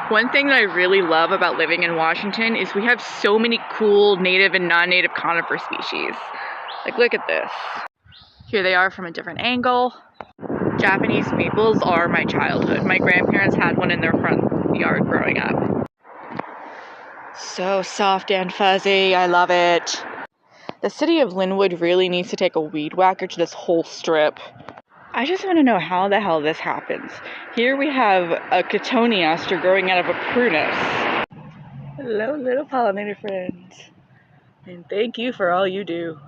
One thing that I really love about living in Washington is we have so many cool native and non-native conifer species. Like, look at this. Here they are from a different angle. Japanese maples are my childhood. My grandparents had one in their front yard growing up. So soft and fuzzy, I love it. The city of Linwood really needs to take a weed whacker to this whole strip. I just want to know how the hell this happens. Here we have a cotoneaster growing out of a prunus. Hello, little pollinator friends. And thank you for all you do.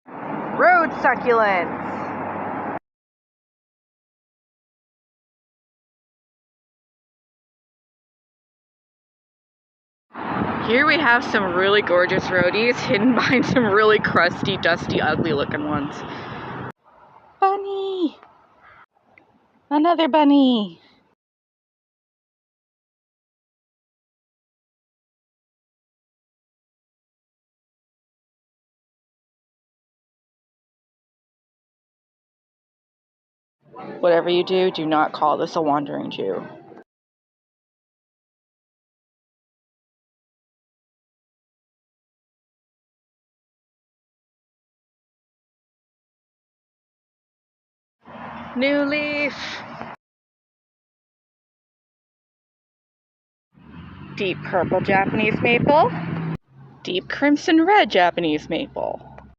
Road succulents. Here we have some really gorgeous roadies hidden behind some really crusty, dusty, ugly looking ones. Bunny! Another bunny! Whatever you do, do not call this a wandering Jew. New leaf! Deep purple Japanese maple. Deep crimson red Japanese maple.